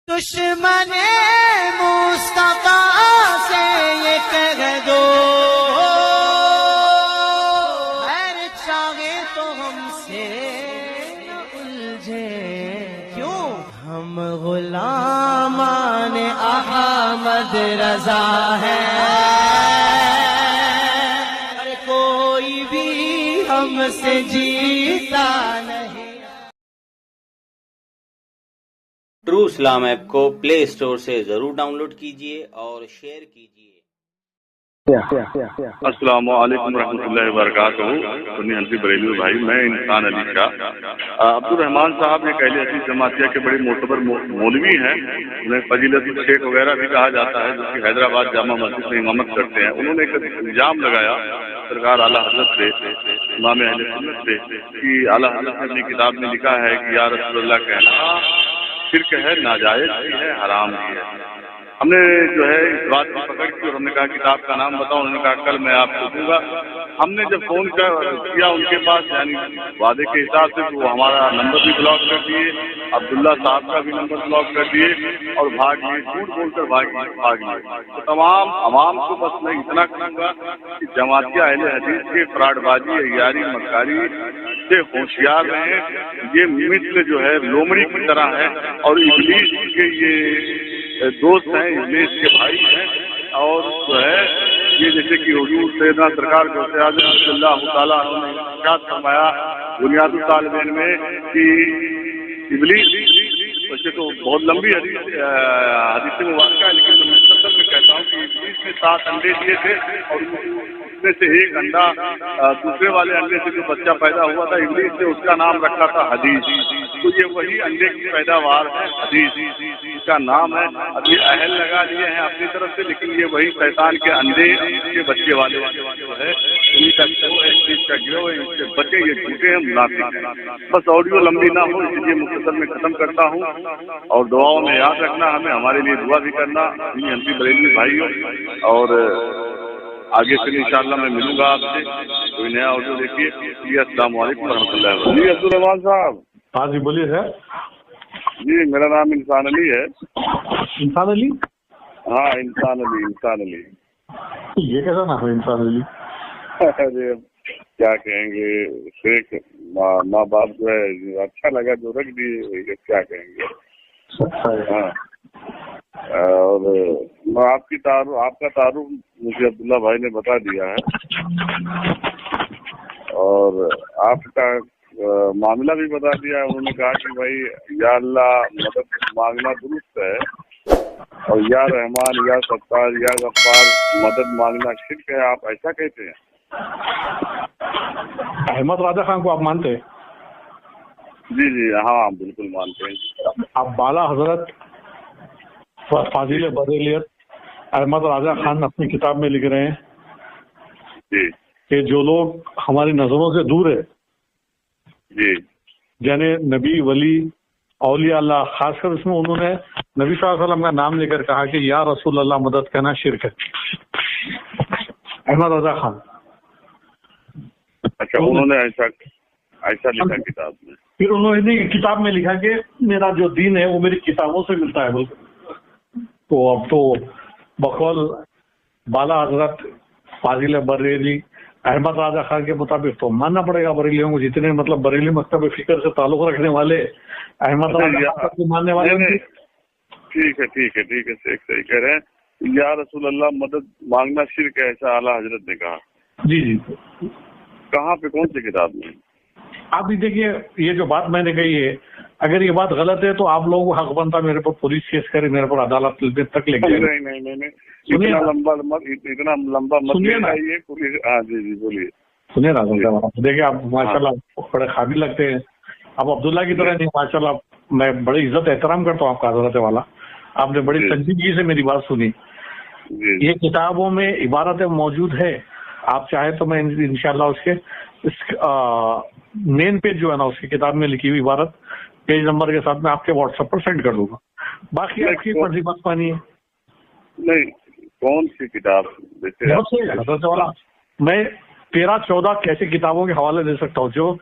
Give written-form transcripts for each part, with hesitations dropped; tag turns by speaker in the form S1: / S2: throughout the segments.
S1: دشمن مصطفیٰ سے یہ کہہ دو خیر چاہے تو ہم سے نہ الجھے، کیوں ہم غلامان احمد رضا ہیں، اور کوئی بھی ہم سے جیتا نہیں۔
S2: ٹرو اسلام ایپ کو پلے اسٹور سے ضرور ڈاؤن لوڈ کیجیے اور شیئر کیجیے۔
S3: السلام علیکم ورحمۃ اللہ وبرکاتہ۔ سنی حنفی بریلوی بھائی، میں انسان علی شاہ۔ عبد الرحمان صاحب ایک اہل حدیث جماعتیہ کے بڑے معتبر مولوی ہیں، انہیں فضیلت الشیخ وغیرہ بھی کہا جاتا ہے، جو کہ حیدرآباد جامع مسجد میں امامت کرتے ہیں۔ انہوں نے ایک الزام لگایا سرکار اعلیٰ حضرت سے، امام اہل سنت سے، کہ اعلیٰ حضرت نے اپنی کتاب میں لکھا ہے کہ یا رسول اللہ کہنا شرک ہے، ناجائز بھی ہے، حرام بھی ہے۔ ہم نے جو ہے اس بات کو پکڑ کی اور ہم نے کہا کتاب کا نام بتاؤ، انہوں نے کہا کل میں آپ کو دوں گا۔ ہم نے جب فون کیا ان کے پاس، یعنی وعدے کے حساب سے، تو وہ ہمارا نمبر بھی بلاک کر دیے، عبداللہ صاحب کا بھی نمبر بلاک کر دیے اور بھاگ لیے، جھوٹ بول کر بھاگ لیے۔ تو تمام عوام کو بس میں اتنا کہوں گا کہ جماعتیہ اہل حدیث کے فراڈ بازی، عیاری، مکاری سے ہوشیار رہیں۔ یہ مثل جو ہے لومڑی کی طرح ہے، اور ابلیس کے یہ دوست ہیں، ابلیس کے بھائی ہیں، اور جو ہے یہ جیسے کہ حضور سیدنا سرکار کو اعظم صلی اللہ تعالیٰ عنہ نے ارشاد فرمایا بنیاد الطالبین میں کہ ابلیس، ویسے تو بہت لمبی حدیث مبارکہ ہے، لیکن میں مختصر میں کہتا ہوں کہ ابلیس نے 7 انڈے دیے تھے، اور اس میں سے ایک انڈا دوسرے والے انڈے سے جو بچہ پیدا ہوا تھا، ابلیس نے اس کا نام رکھا تھا حدیث۔ تو یہ وہی انڈے کی پیداوار ہے، حدیث کا نام ہے۔ اب یہ اہل لگا لیے ہیں اپنی طرف سے، لیکن یہ وہی شیطان کے انڈے کے بچے والے جو ہے، انہیں کا چیز کا گروہ ہے، ان سے بچے، یہ جھوٹے ہیں، منافق ہیں۔ بس آڈیو لمبی نہ ہو، اس لیے مختصر میں ختم کرتا ہوں، اور دعاؤں میں یاد رکھنا، ہمیں ہمارے لیے دعا بھی کرنا، حنفی بریلوی بھائیوں، اور آگے سے انشاءاللہ میں ملوں گا آپ سے کوئی نیا آڈیو دیکھیے۔ السلام علیکم ورحمۃ اللہ وبرکاتہ۔ جی عبد الرحمان صاحب۔
S4: ہاں جی بولیے سر۔
S3: جی میرا نام انسان علی ہے۔
S4: انسان علی؟
S3: ہاں انسان علی، انسان علی۔
S4: یہ کیسا نام ہے انسان علی؟
S3: ارے کیا کہیں گے، شیخ ماں باپ جو ہے اچھا لگا جو رکھ دیے، کیا کہیں گے۔ ہاں، اور آپ کا تعارف مجھے عبداللہ بھائی نے بتا دیا ہے، اور آپ کا معاملہ بھی بتا دیا ہے۔ انہوں نے کہا کہ بھائی یا اللہ مدد مانگنا درست ہے، اور یا رحمان، یا ستار، یا غفار مدد مانگنا شرک ہے، آپ ایسا کہتے ہیں؟
S4: احمد راجہ خان کو آپ مانتے ہیں؟
S3: جی جی ہاں بالکل مانتے ہیں۔
S4: آپ بالا حضرت فاضل بریلیت احمد راجہ خان اپنی کتاب میں لکھ رہے ہیں
S3: جی
S4: کہ جو لوگ ہماری نظروں سے دور ہے،
S3: جی
S4: یعنی نبی، ولی، اولیاء اللہ، خاص کر اس میں انہوں نے نبی صلی اللہ علیہ وسلم کا نام لے کر کہا کہ یا رسول اللہ مدد کہنا شرک ہے۔ احمد رضا خان۔
S3: اچھا، انہوں نے ایسا لکھا کتاب میں؟
S4: پھر انہوں نے کتاب میں لکھا کہ میرا جو دین ہے وہ میری کتابوں سے ملتا ہے بلکہ۔ تو اب تو بقول بالا حضرت فاضل بریلی احمد راجہ خان کے مطابق تو ماننا پڑے گا بریلیوں کو، جتنے مطلب بریلی مکتب فکر سے تعلق رکھنے والے احمد راجہ خان کو ماننے والے۔
S3: ٹھیک ہے شیخ صحیح کہہ رہے ہیں۔ یا رسول اللہ مدد مانگنا شرک ہے، ایسا اعلیٰ حضرت نے کہا؟
S4: جی جی۔
S3: کہاں پہ، کون سی کتاب میں؟
S4: آپ بھی دیکھیے، یہ جو بات میں نے کہی ہے، اگر یہ بات غلط ہے تو آپ لوگوں کو حق بنتا میرے پر پولیس کیس کرے، میرے پر عدالت تک لے گئے۔
S3: نہیں اتنا لمبا مت بتائیے پولیس۔ ہاں جی بولیے۔
S4: سنیے نا دیکھیے، آپ ماشاء اللہ بڑے قابل لگتے ہیں، آپ عبداللہ کی طرح نہیں، ماشاء اللہ میں بڑی عزت احترام کرتا ہوں آپ کا حضرت والا، آپ نے بڑی سنجیدگی سے میری بات سنی۔ یہ کتابوں میں عبارتیں موجود ہے، آپ چاہے تو میں انشاءاللہ اس کے مین پیج جو ہے نا اس کی کتاب میں لکھی ہوئی عبارت پیج نمبر کے ساتھ میں آپ کے واٹس ایپ پر سینڈ کر دوں گا۔ باقی آپ کی مرضی بات پانی ہے۔
S3: نہیں، کون سی کتاب؟
S4: حضرت والا میں 13-14 ایسی کتابوں کے حوالے دے سکتا ہوں جو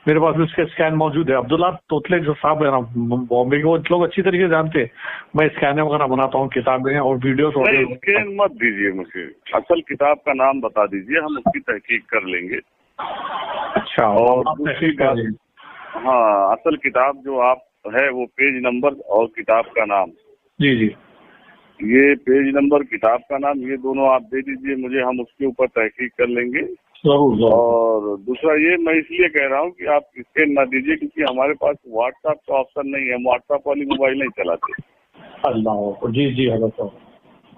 S4: मेरे पास भी उसके स्कैन मौजूद है। अब्दुल्ला तोतले जो साहब है ना बॉम्बे के, वो लोग अच्छी तरीके से जानते हैं मैं स्कैन वगैरह बनाता हूँ, किताबें और वीडियोस
S3: नहीं, स्कैन मत दीजिए मुझे, असल किताब का नाम बता दीजिए, हम उसकी तहकीक कर लेंगे।
S4: अच्छा,
S3: और
S4: आप
S3: दूसरी
S4: तहकीक कर
S3: बात,
S4: लेंगे।
S3: हाँ, असल किताब जो आप है वो पेज नंबर और किताब का नाम,
S4: जी जी,
S3: ये पेज नंबर किताब का नाम ये दोनों आप दे दीजिए मुझे, हम उसके ऊपर तहकीक कर लेंगे।
S4: जरूर जरूर।
S3: और दूसरा ये मैं इसलिए कह रहा हूँ कि आप स्कैन ना दीजिए क्योंकि हमारे पास व्हाट्सएप का ऑप्शन नहीं है, हम व्हाट्सएप वाली मोबाइल नहीं चलाते।
S4: अल्लाह, जी जी हजरत साहब।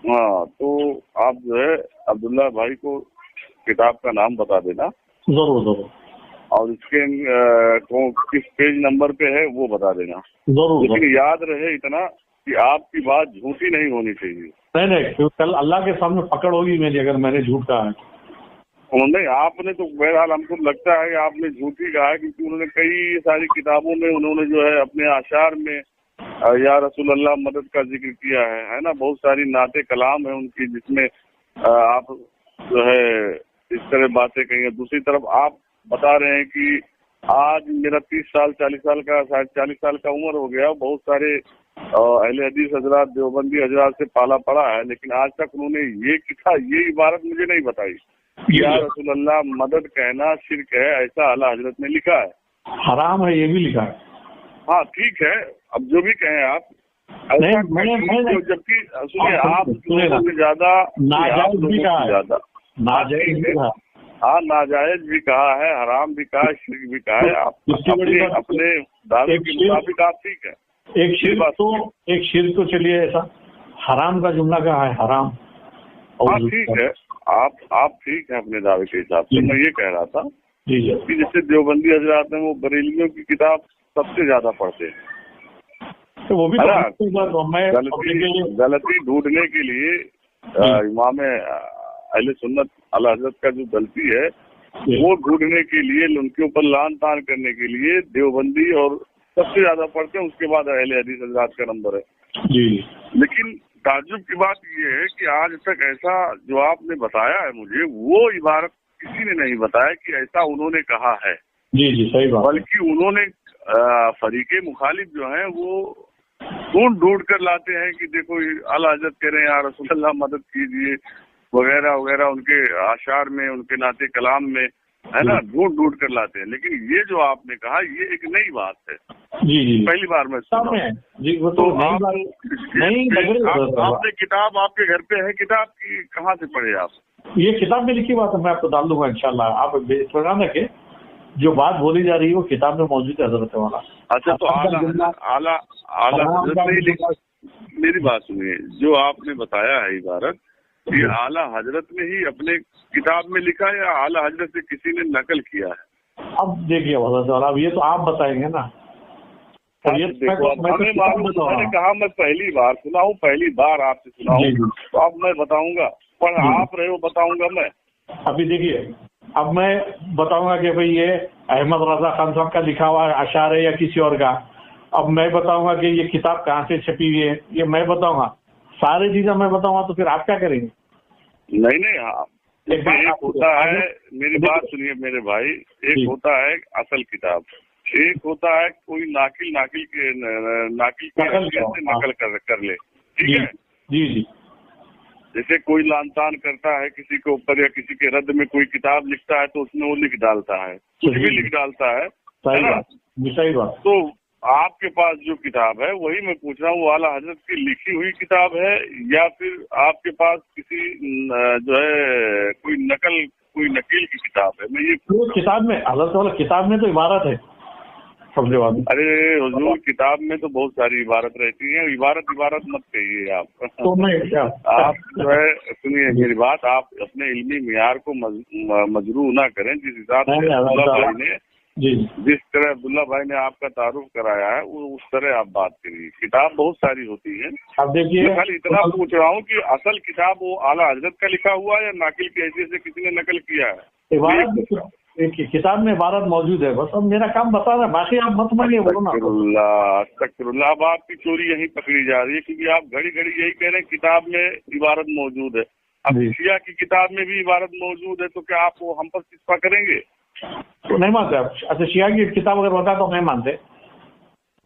S3: हाँ, तो आप जो है अब्दुल्ला भाई को किताब का नाम बता देना
S4: जरूर जरूर
S3: और इसके को किस पेज नंबर पे है वो बता देना।
S4: जरूर।
S3: लेकिन याद रहे इतना कि आपकी बात झूठी नहीं होनी चाहिए।
S4: नहीं नहीं, कल अल्लाह के सामने पकड़ होगी मेरी अगर मैंने झूठ कहा है।
S3: नहीं, आपने तो बहरहाल हमको लगता है कि आपने झूठी कहा है क्योंकि उन्होंने कई सारी किताबों में उन्होंने जो है अपने आशार में या रसूल अल्लाह मदद का जिक्र किया है ना, बहुत सारी नाते कलाम है उनकी जिसमें आप जो है इस तरह बातें कही है। दूसरी तरफ आप बता रहे हैं कि आज मेरा 30 साल 40 साल का शायद 40 साल का उम्र हो गया, बहुत सारे अहले हदीस हजरात देवबंदी हजरात से पाला पड़ा है, लेकिन आज तक उन्होंने ये इबारत मुझे नहीं बताई या रसूल अल्लाह मदद कहना शिर्क है, ऐसा आला हजरत ने लिखा है।
S4: हराम है ये भी लिखा है।
S3: हाँ ठीक है, अब जो भी कहें आप, जबकि सुनिए आप ज्यादा
S4: नाजायज भी कहा है, नाजायज भी कहा,
S3: हाँ नाजायज भी कहा है, हराम भी कहा है, शिर्क भी कहा है। आप अपने दावे के मुताबिक आप ठीक है।
S4: एक शिर्क तो चलिए ऐसा, हराम का जुमला कहा है, हराम।
S3: हाँ ठीक है, आप ठीक है अपने दावे के हिसाब से। मैं ये कह रहा था
S4: जी
S3: कि जैसे देवबंदी हजरात हैं वो बरेलियों की किताब सबसे ज्यादा पढ़ते हैं,
S4: तो वो भी
S3: गलती ढूंढने के लिए इमाम अहले सुन्नत आला हजरत का जो गलती है वो ढूंढने के लिए, उनके ऊपर लान तान करने के लिए देवबंदी और सबसे ज्यादा पढ़ते हैं, उसके बाद अहले हदीस हजरात का नंबर है
S4: जी।
S3: लेकिन ताज्जुब की बात ये है कि आज तक ऐसा जो आपने बताया है मुझे, वो इबारत किसी ने नहीं बताया कि ऐसा उन्होंने कहा है।
S4: जी जी सही बात।
S3: बल्कि उन्होंने फरीके मुखालिफ जो हैं वो ढूंढ कर लाते हैं कि देखो आला हजरत कह रहे हैं या रसूल अल्लाह मदद कीजिए वगैरह वगैरह, उनके आशार में उनके नाते कलाम में, है ना, ढूंढ कर लाते हैं। लेकिन ये जो आपने कहा ये एक नई बात है,
S4: जी जी
S3: पहली बार मैं सुना
S4: जी। वो तो
S3: नहीं आपने किताब आपके घर पे है, किताब की कहाँ से पढ़े आप?
S4: ये किताब में लिखी बात है, मैं आपको डाल दूंगा इंशाल्लाह। आप इत्मीनान रखें, जो बात बोली जा रही है वो किताब में मौजूद है हजरत वाला।
S3: अच्छा, तो आला हजरत ने लिखा, मेरी बात सुनिए, जो आपने बताया है इबारत, ये आला हजरत ने ही अपने किताब में लिखा है या आला हजरत से किसी ने नकल किया है?
S4: अब देखिए हजरत वाला, अब ये तो आप बताएंगे ना।
S3: तो ये देखो, हमें मालूम, मैंने कहा मैं पहली बार सुना हूँ, पहली बार आपसे सुना हूँ, तो अब मैं बताऊंगा, पर आप रहे हो बताऊंगा मैं।
S4: अभी देखिए, अब मैं बताऊंगा कि भाई ये अहमद रजा खान साहब का लिखा हुआ अशार है या किसी और का। अब मैं बताऊंगा कि ये किताब कहाँ से छपी हुई है, ये मैं बताऊंगा, सारी चीजें मैं बताऊंगा, तो फिर आप क्या करेंगे?
S3: नहीं हाँ, एक होता है, मेरी बात सुनिए मेरे भाई, एक होता है असल किताब, एक होता है कोई नाकिल के नकल कर ले, ठीक है
S4: जी जी।
S3: जैसे कोई लानतान करता है किसी के ऊपर या किसी के रद्द में कोई किताब लिखता है तो उसमें वो लिख डालता है, कुछ भी लिख डालता है,
S4: सही बात।
S3: तो आपके पास जो किताब है वही मैं पूछ रहा हूँ, वो आला हजरत की लिखी हुई किताब है या फिर आपके पास किसी जो है कोई नकील की किताब है? मैं ये
S4: किताब में हजरत वाला, किताब में तो इबारत है सबसे बात।
S3: अरे हुजूर, किताब में तो बहुत सारी इबारत रहती है, इबारत मत कहिए आप।
S4: तो मैं क्या
S3: आप जो है सुनिए मेरी बात, आप अपने इल्मी मियार को मजरू ना करें। जिस हिसाब से अब्दुल्ला भाई ने जिस तरह अब्दुल्ला भाई ने आपका तारुफ कराया है उस तरह आप बात करिए। किताब बहुत सारी होती है।
S4: अब देखिए,
S3: मैं खाली इतना पूछ रहा हूँ कि असल किताब वो आला हजरत का लिखा हुआ है या नाकिल की हैसियत से किसी ने नकल किया है?
S4: किताब में इबारत मौजूद है, बस अब मेरा काम बता रहा है, बाकी आप मत मानिए, बोलो ना।
S3: अस्तगफिरुल्लाह, अब आपकी चोरी यही पकड़ी जा रही है क्योंकि आप घड़ी यही कह रहे हैं किताब में इबारत मौजूद है। अब शिया की किताब में भी इबारत मौजूद है, तो क्या आप वो हम पर सिस्पा करेंगे?
S4: तो नहीं मानते आप? अच्छा, शिया की किताब अगर होता तो नहीं मानते?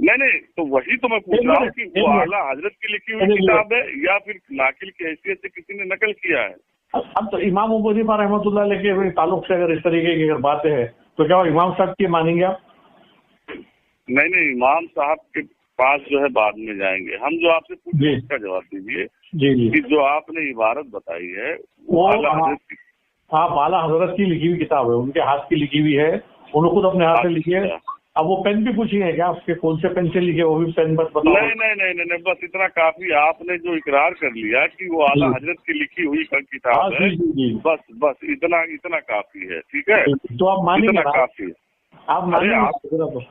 S3: नहीं, तो वही तो मैं पूछ रहा हूँ कि वो आला हजरत की लिखी हुई किताब है या फिर नाकिल की हैसियत से किसी ने नकल किया है?
S4: अब तो इमाम अबू हनीफा रहमतुल्लाह अलैह के ताल्लुक से अगर इस तरीके की अगर बातें है तो क्या इमाम साहब की मानेंगे आप?
S3: नहीं, इमाम साहब के पास जो है बाद में जाएंगे हम। जो आपसे पूछे उसका जवाब दीजिए
S4: जी
S3: कि जो आपने इबारत बताई है
S4: वो
S3: आला हजरत की।
S4: आप आला हजरत की लिखी हुई किताब है, उनके हाथ की लिखी हुई है, उन्होंने खुद अपने हाथ से लिखी है। अब वो पेन भी पूछी है क्या आपके, कौन से पेन से लिखे, वो भी पेन बस बताओ।
S3: नहीं, बस इतना काफी। आपने जो इकरार कर लिया कि वो आला हजरत की लिखी हुई किताब है, बस इतना काफी है। ठीक है,
S4: तो आप मानेंगे?
S3: इतना काफी है।
S4: आप मानेंगे?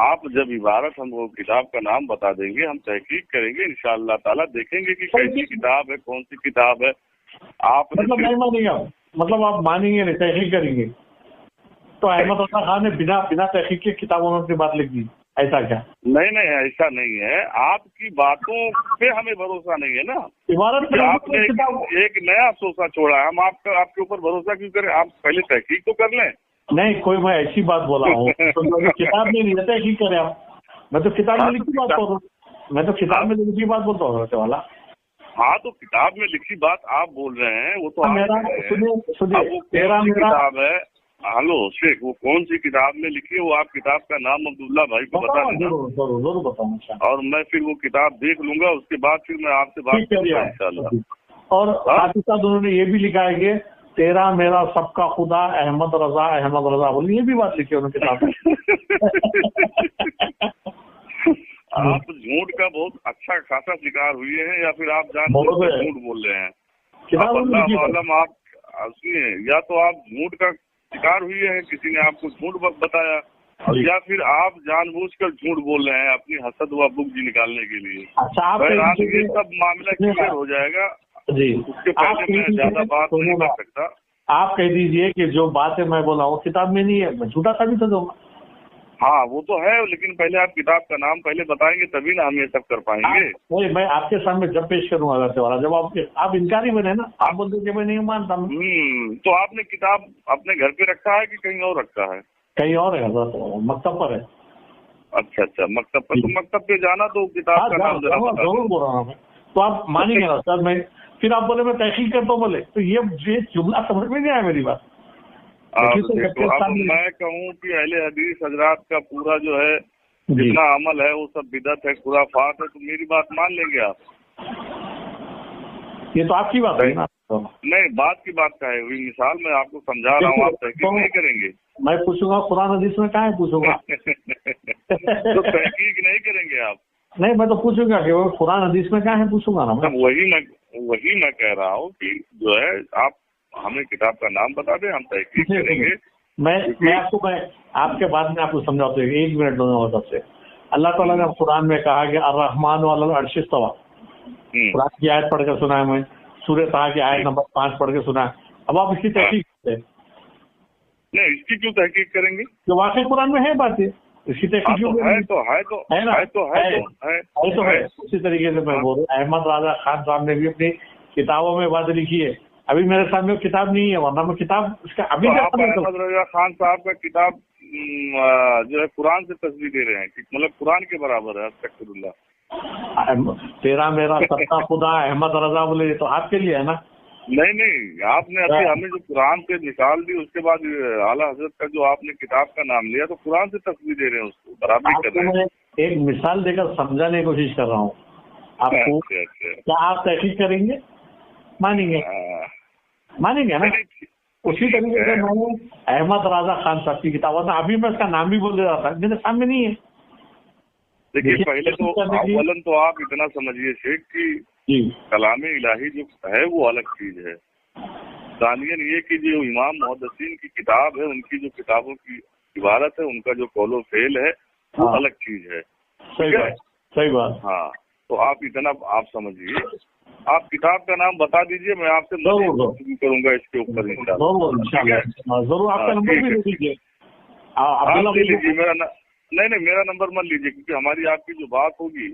S3: आप जब इबारत हमको किताब का नाम बता देंगे, हम तहकीक करेंगे इंशाअल्लाह ताला, देखेंगे कि कैसी किताब है, कौन सी किताब है। आप
S4: मतलब नहीं मानेंगे आप? मतलब आप मानेंगे नहीं, तहकीक करेंगे? तो अहमद रजा खान ने बिना तहकीक के किताबों में अपनी बात लिख दी, ऐसा क्या?
S3: नहीं, ऐसा नहीं है। आपकी बातों पे हमें भरोसा नहीं है ना।
S4: इबारत में
S3: आपने एक नया सोचा छोड़ा है, हम आपके ऊपर भरोसा क्यों करें? आप पहले तहकीक तो कर लें। नहीं,
S4: कोई मैं ऐसी बात बोला हूँ तो किताब में नहीं रहता, तहकीक करें आप। मैं तो किताब में लिखी बात बोल रहा हूँ, मैं तो किताब में लिखी बात बोलता हूँ वाला।
S3: हाँ, तो किताब में लिखी बात आप बोल रहे हैं, वो तो
S4: सुनिए,
S3: किताब है। हेलो शेख, वो कौन सी किताब में लिखी है? वो आप किताब का नाम अब्दुल्ला भाई को बता देना।
S4: जरूर बताऊंगा।
S3: और मैं फिर वो किताब देख लूंगा, उसके बाद फिर मैं आपसे बात करूंगा इंशाल्लाह।
S4: और साथ ही साथ उन्होंने ये भी लिखा है कि तेरा मेरा सबका खुदा अहमद रजा बोली, ये भी बात लिखी है उन्होंने किताब में।
S3: आप झूठ का बहुत अच्छा खासा शिकार हुए हैं या फिर आप जानबूझ कर झूठ बोल रहे हैं? आप सुनिए, या तो आप झूठ का शिकार हुए हैं, किसी ने आपको झूठ बताया, और या फिर आप जानबूझकर झूठ बोल रहे हैं अपनी हसद व बुग़्ज़ निकालने के लिए।
S4: अच्छा,
S3: ये सब मामला क्लियर हो जाएगा जी। उसके पहले मैं ज्यादा बात नहीं कर सकता।
S4: आप कह दीजिए कि जो बातें मैं बोला हूँ किताब में नहीं है, मैं झूठा साबित हो जाऊंगा।
S3: हाँ, वो तो है, लेकिन पहले आप किताब का नाम पहले बताएंगे तभी ना हम ये सब कर पाएंगे।
S4: वही मैं आपके सामने जब पेश करूंगा वैसे वाला, जब आप इनकारी बने ना, आप बोलते कि मैं नहीं मानता।
S3: तो आपने किताब अपने घर पे रखा है कि कहीं और रखा है?
S4: कहीं और है, मकतब पर है।
S3: अच्छा, मकतब पर। तो मकतब पे जाना तो किताब का नाम
S4: जरूर बोल रहा हूँ। तो आप मानेंगे ना सर? मैं फिर आप बोले मैं तहकीक करता हूँ, बोले तो ये जुमला समझ में नहीं आया मेरी बात।
S3: तो अब मैं कहूँ कि अहले हदीस हजरात का पूरा जो है जितना अमल है वो सब बिदअत है, खुराफात है, तो मेरी बात मान लेंगे आप?
S4: ये तो आपकी बात है ना।
S3: नहीं, बात की बात का है, हुई मिसाल मैं आपको समझा रहा हूँ, आप तहकीक नहीं करेंगे?
S4: मैं पूछूंगा कुरान हदीस में कहाँ है, पूछूंगा।
S3: तो तहकीक नहीं करेंगे आप?
S4: नहीं, मैं तो पूछूंगा कि वो कुरान हदीस में कहाँ है, पूछूंगा ना।
S3: वही मैं कह रहा हूँ कि जो है आप हमें किताब का नाम बता दें, हम तहकीक करेंगे।
S4: मैं आपके बाद में आपको समझाता हूँ, 1 मिनट दोनों सबसे। अल्लाह ताला ने कुरान में कहा कि अर्रहमान अलल अर्श इस्तवा, कुरान की आयत पढ़ कर सुना है, मैं सूरह ताहा की आयत नंबर 5 पढ़ के सुना है। अब आप इसकी तहकीक करते हैं?
S3: नहीं, इसकी क्यों तहकीक करेंगे?
S4: जो वाकई कुरान में है बात है, इसकी तहकीक क्यों है। उसी तरीके से मैं बोल रहा हूँ, अहमद रजा खान साहब ने भी अपनी किताबों में बात लिखी है। अभी मेरे सामने किताब नहीं है, वरना मैं किताब उसका अभी
S3: अहमद रजा खान साहब का किताब जो है कुरान से तस्वीर दे रहे हैं, मतलब कुरान के बराबर है। अस्तगफिरुल्लाह।
S4: तेरा मेरा सबका खुदा अहमद रजा बोले तो आपके लिए है ना?
S3: नहीं, आपने अभी हमें जो कुरान से निकाल दी, उसके बाद आला हजरत का जो आपने किताब का नाम लिया, तो कुरान से तस्वीर दे रहे हैं, उसको बराबरी कर रहे हैं।
S4: एक मिसाल देकर समझाने की कोशिश कर रहा हूँ आपको। क्या आप तहकीक करेंगे? मानेंगे ना? उसी तरीके से मैंने अहमद रजा खान साहब की किताब, अभी मैं उसका नाम भी बोल रहा था, मेरे सामने नहीं है।
S3: देखिए, पहले तो अवलन तो आप इतना समझिए शेख कि कलाम इलाही जो है वो अलग चीज है। दानियन ये कि जो इमाम मुहद्दिसीन की किताब है, उनकी जो किताबों की इबारत है, उनका जो कौलो फेल है, वो अलग चीज है।
S4: सही बात।
S3: हाँ, तो आप इतना आप समझिए। आप किताब का नाम बता दीजिए, मैं आपसे मज़ीद करूंगा इसके ऊपर इंशाल्लाह।
S4: जरूर, आपका नंबर भी दे दीजिए।
S3: आप ले लीजिए मेरा नहीं, मेरा नंबर मत लीजिए, क्योंकि हमारी आपकी जो बात होगी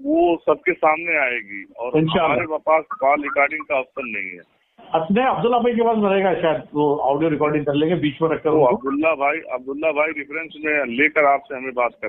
S3: वो सबके सामने आएगी, और हमारे पास कॉल रिकॉर्डिंग का ऑप्शन नहीं है।
S4: नहीं, अब्दुल्ला भाई के पास रहेगा शायद, वो ऑडियो रिकॉर्डिंग कर लेंगे, बीच में रखकर
S3: तो
S4: उनको।
S3: अब्दुल्ला भाई रेफरेंस में लेकर आपसे हमें बात कर